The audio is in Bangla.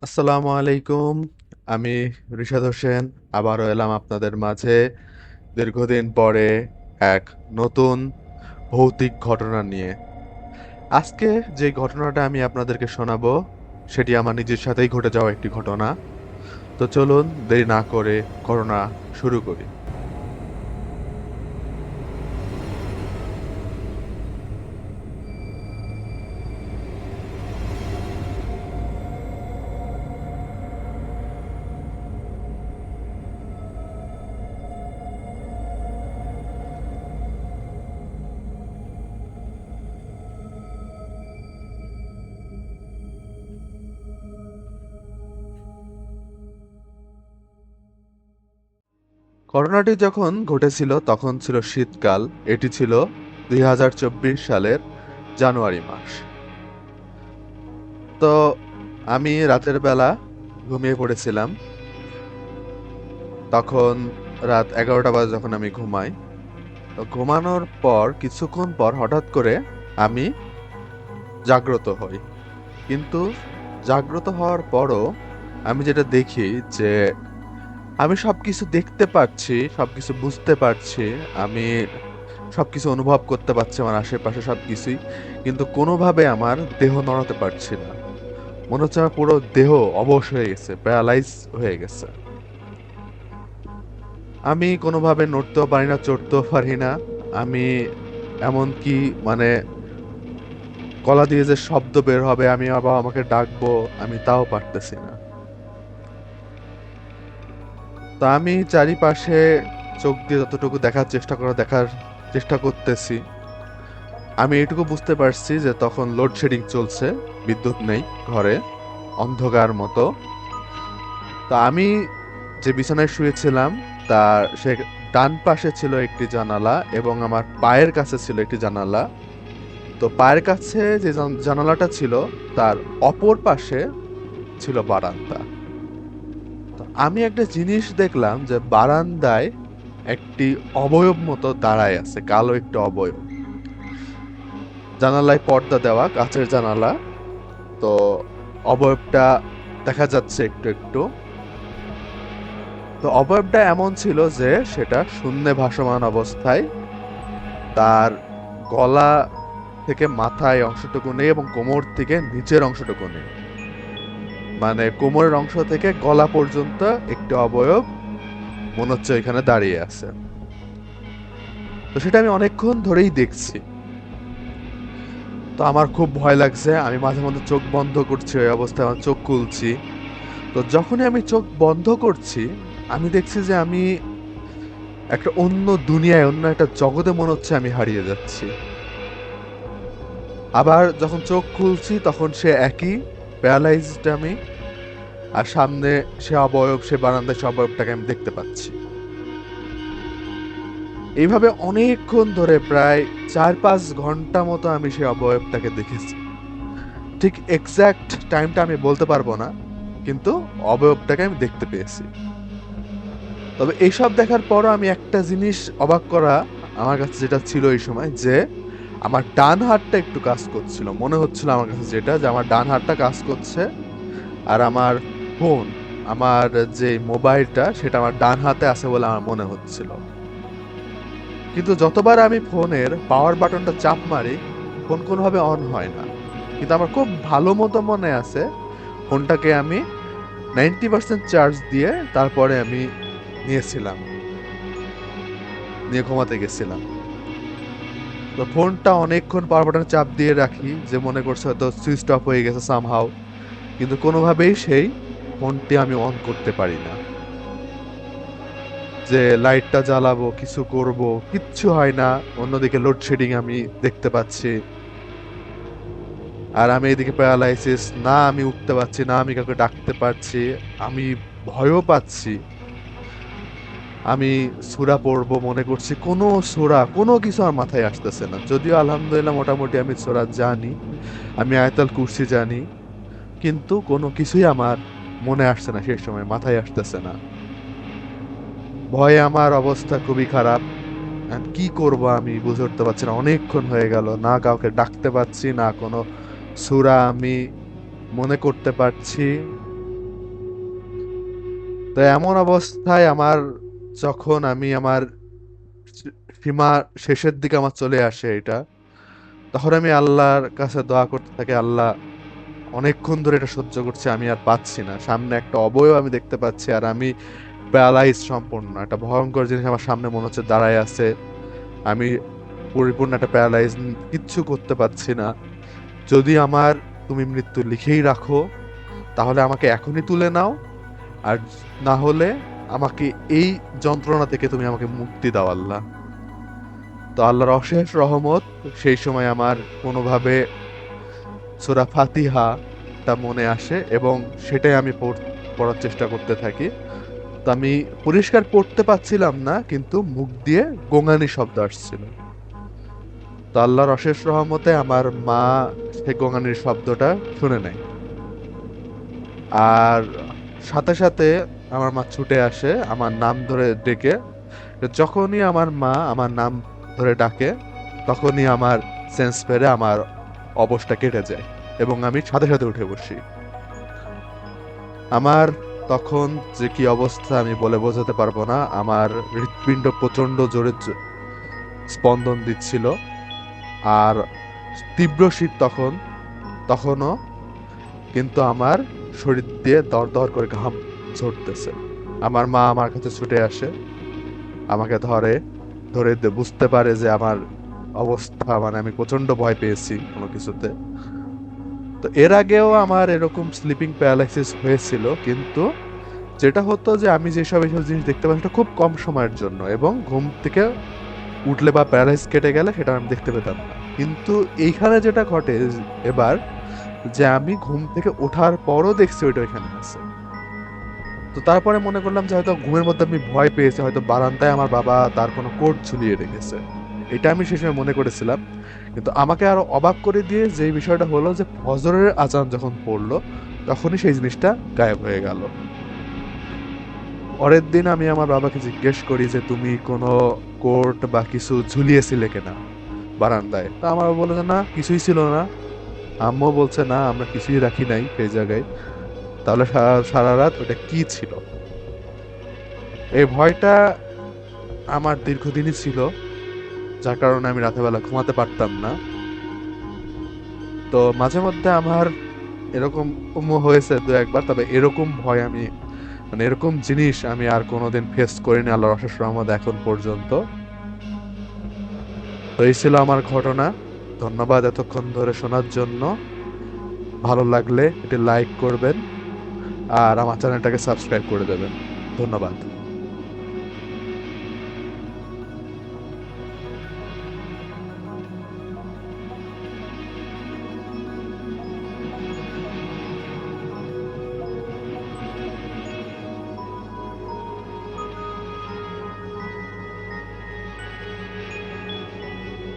আসসালামু আলাইকুম। আমি রিশাদ হোসেন আবারও এলাম আপনাদের মাঝে দীর্ঘদিন পরে এক নতুন ভৌতিক ঘটনা নিয়ে। আজকে যে ঘটনাটা আমি আপনাদেরকে শোনাবো সেটি আমার নিজের সাথেই ঘটে যাওয়া একটি ঘটনা। তো চলুন দেরি না করে ঘটনা শুরু করি। ঘটনাটি যখন ঘটেছিল তখন ছিল শীতকাল। এটি ছিল 2024 সালের জানুয়ারি মাস। তো আমি রাতের বেলা ঘুমিয়ে পড়েছিলাম। তখন রাত 11টা বাজে যখন আমি ঘুমাই। তো ঘুমানোর পর কিছুক্ষণ পর হঠাৎ করে আমি জাগ্রত হই। কিন্তু জাগ্রত হওয়ার পরও আমি যেটা দেখি যে আমি সবকিছু দেখতে পাচ্ছি, সবকিছু বুঝতে পারছি, আমি সবকিছু অনুভব করতে পারছি আমার আশেপাশে সবকিছুই। কিন্তু কোনোভাবে আমার দেহ নড়াতে পারছি না। মনে হচ্ছে আমার পুরো দেহ অবশ হয়ে গেছে, প্যারালাইজ হয়ে গেছে। আমি কোনোভাবে নড়তেও পারি না, চড়তেও পারি না। আমি এমনকি মানে গলা দিয়ে যে শব্দ বের হবে, আমি আবার আমাকে ডাকবো, আমি তাও পারতেছি না। তা আমি চারিপাশে চোখ দিয়ে যতটুকু দেখার চেষ্টা করতেছি। আমি এটুকু বুঝতে পারছি যে তখন লোডশেডিং চলছে, বিদ্যুৎ নেই ঘরে, অন্ধকার মতো। তা আমি যে বিছানায় শুয়েছিলাম তার সে ডান পাশে ছিল একটি জানালা এবং আমার পায়ের কাছে ছিল একটি জানালা। তো পায়ের কাছে যে জানালাটা ছিল তার অপর পাশে ছিল বারান্দা। তো আমি একটা জিনিস দেখলাম যে বারান্দায় একটি অবয়ব মতো দাঁড়ায় আছে, কালো একটা অবয়ব। জানালায় পর্দা দেওয়া, কাঁচের জানালা। তো অবয়বটা দেখা যাচ্ছে একটু একটু। তো অবয়বটা এমন ছিল যে সেটা শূন্যে ভাসমান অবস্থায়, তার গলা থেকে মাথায় অংশটুকু নেই এবং কোমর থেকে নিচের অংশটুকু নেই। মানে কোমরের অংশ থেকে গলা পর্যন্ত একটি অবয়ব মনে হচ্ছে এখানে দাঁড়িয়ে আছে। তো সেটা আমি অনেকক্ষণ ধরেই দেখছি। তো আমার খুব ভয় লাগছে, আমি মাঝে মধ্যে চোখ বন্ধ করছি, ওই অবস্থায় আমার চোখ খুলছি। তো যখনই আমি চোখ বন্ধ করছি আমি দেখছি যে আমি একটা অন্য দুনিয়ায়, অন্য একটা জগতে মনে হচ্ছে আমি হারিয়ে যাচ্ছি। আবার যখন চোখ খুলছি তখন সে একই, প্যারালাইজড আমি। আর সামনে সে অবয়ব, সে বারান্দায় সে অবয়বটাকে আমি দেখতে পাচ্ছি। এইভাবে অনেকক্ষণ ধরে প্রায় 4-5 ঘন্টা মতো আমি সেই অবয়বটাকে দেখেছি। ঠিক এক্সাক্ট টাইমটা আমি বলতে পারবো না, কিন্তু অবয়বটাকে আমি দেখতে পেয়েছি। তবে এইসব দেখার পরও আমি একটা জিনিস অবাক করা আমার কাছে যেটা ছিল এই সময়, যে আমার ডান হাতটা একটু কাজ করছিল। মনে হচ্ছিল আমার কাছে যেটা, যে আমার ডান হাতটা কাজ করছে। আর আমার ফোন, আমার যে মোবাইলটা সেটা আমার ডান হাতে আছে বলে আমার মনে হচ্ছিল। কিন্তু যতবার আমি ফোনের পাওয়ার বাটনটা চাপ মারি ফোন কোনোভাবে অন হয় না। কিন্তু আমার খুব ভালো মতো মনে আছে ফোনটাকে আমি 90% চার্জ দিয়ে তারপরে আমি নিয়েছিলাম, নিয়ে ঘুমাতে গেছিলাম। তো ফোনটা অনেকক্ষণ পাওয়ার বাটনে চাপ দিয়ে রাখি, যে মনে করছে হয়তো সুইচ অফ হয়ে গেছে সামহাও। কিন্তু কোনোভাবেই সেই ফোনটি আমি অন করতে পারি না। যে লাইটটা জ্বালাবো, কিছু করব, কিচ্ছু হয় না। অন্যদিকে লোডশেডিং আমি দেখতে পাচ্ছি। আর আমি এদিকে প্যারালাইসিস, না আমি উঠতে পারছি না, আমি কাউকে ডাকতে পারছি। আমি ভয়ও পাচ্ছি। আমি সূরা পড়বো মনে করছি, কোনো সূরা, কোনো কিছু আমার মাথায় আসতেছে না। যদিও আলহামদুলিল্লাহ মোটামুটি আমি সূরা জানি, আমি আয়াতুল কুরসি জানি, কিন্তু কোনো কিছুই আমার মনে আসছে না, সেই সময় মাথায় আসতেছে না। ভয়ে আমার অবস্থা খুবই খারাপ। এখন কি করব আমি বুঝে উঠতে পারছি না। অনেকক্ষণ হয়ে গেল, না কাউকে ডাকতে পারছি, না কোনো সূরা আমি মনে করতে পারছি। তো এমন অবস্থায় যখন আমি আমার সীমা শেষের দিকে আমার চলে আসে এটা, তখন আমি আল্লাহর কাছে দোয়া করতে থাকি, আল্লাহ অনেকক্ষণ ধরে এটা সহ্য করছি, আমি আর পাচ্ছি না, সামনে একটা অবয়ব আমি দেখতে পাচ্ছি আর আমি প্যারালাইজ সম্পূর্ণ, একটা ভয়ঙ্কর জিনিস আমার সামনে মনে হচ্ছে দাঁড়ায় আছে, আমি পরিপূর্ণ একটা প্যারালাইজ, কিচ্ছু করতে পারছি না। যদি আমার তুমি মৃত্যু লিখেই রাখো তাহলে আমাকে এখনই তুলে নাও, আর না হলে আমাকে এই যন্ত্রণা থেকে তুমি আমাকে মুক্তি দাও আল্লাহ। তো আল্লাহর অশেষ রহমত, সেই সময় আমার কোনোভাবে সূরা ফাতিহা টা মনে আসে এবং সেটাই আমি পড়ার চেষ্টা করতে থাকি। তো আমি পরিষ্কার পড়তে পারছিলাম না, কিন্তু মুখ দিয়ে গোঙানি শব্দ আসছিল। তো আল্লাহর অশেষ রহমতে আমার মা সেই গোঙানির শব্দটা শুনে নেয়, আর সাথে সাথে আমার মা ছুটে আসে আমার নাম ধরে ডেকে। যখনই আমার মা আমার নাম ধরে ডাকে তখনই আমার সেন্স ফেরে, আমার অবস্থা কেটে যায় এবং আমি সাথে সাথে উঠে বসি। আমার তখন যে কি অবস্থা আমি বলে বোঝাতে পারবো না, আমার হৃৎপিণ্ড প্রচন্ড জোরে স্পন্দন দিচ্ছিল, আর তীব্র শীত তখনও, কিন্তু আমার শরীর দিয়ে দর দর করে ঘাম ঝরতেছে। আমার মা আমার কাছে ছুটে আসে, আমাকে ধরে ধরে বুঝতে পারে যে আমার অবস্থা, মানে আমি প্রচন্ড ভয় পেয়েছি কোনো কিছুতে। তো এর আগেও আমার এরকম স্লিপিং প্যারালাইসিস হয়েছিল, কিন্তু যেটা হতো যে আমি যেসব এইসব জিনিস দেখতে পাই সেটা খুব কম সময়ের জন্য, এবং ঘুম থেকে উঠলে বা প্যারালাইস কেটে গেলে সেটা আমি দেখতে পেতাম না। কিন্তু এইখানে যেটা ঘটে এবার, যে আমি ঘুম থেকে ওঠার পরও দেখছি ওইটা ওইখানে আছে। তো তারপরে মনে করলাম যে হয়তো ঘুমের মধ্যে আমি ভয় পেয়েছি, হয়তো বারান্দায় আমার বাবা তার কোনো কোট ঝুলিয়ে রেখেছে, এটা আমি সে সময় মনে করেছিলাম। কিন্তু আমাকে আরো অবাক করে দিয়ে যে বিষয়টা হলো, যে ফজরের আজান যখন পড়লো তখনই সেই জিনিসটা গায়েব হয়ে গেল। পরের দিন আমি আমার বাবাকে জিজ্ঞেস করি যে তুমি কোনো কোট বা কিছু ঝুলিয়েছিলে কিনা বারান্দায়। তা আমার বাবা বলে যে না, কিছুই ছিল না। আম্মু বলছে না, আমরা কিছুই রাখি নাই সেই জায়গায়। তাহলে সারা রাত ওটা কি ছিল? এই ভয়টা আমার দীর্ঘদিনই ছিল, যার কারণে আমি রাতের বেলা ঘুমাতে পারতাম না। তো মাঝে মধ্যে আমার এরকম হয়েছে দু একবার, তবে এরকম ভয় আমি, মানে এরকম জিনিস আমি আর কোনোদিন ফেস করিনি আল্লাহর অশেষ রহমত এখন পর্যন্ত। তো এই ছিল আমার ঘটনা। ধন্যবাদ এতক্ষণ ধরে শোনার জন্য। ভালো লাগলে এটি লাইক করবেন আর আমার চ্যানেলটাকে সাবস্ক্রাইব করে দেবেন। ধন্যবাদ।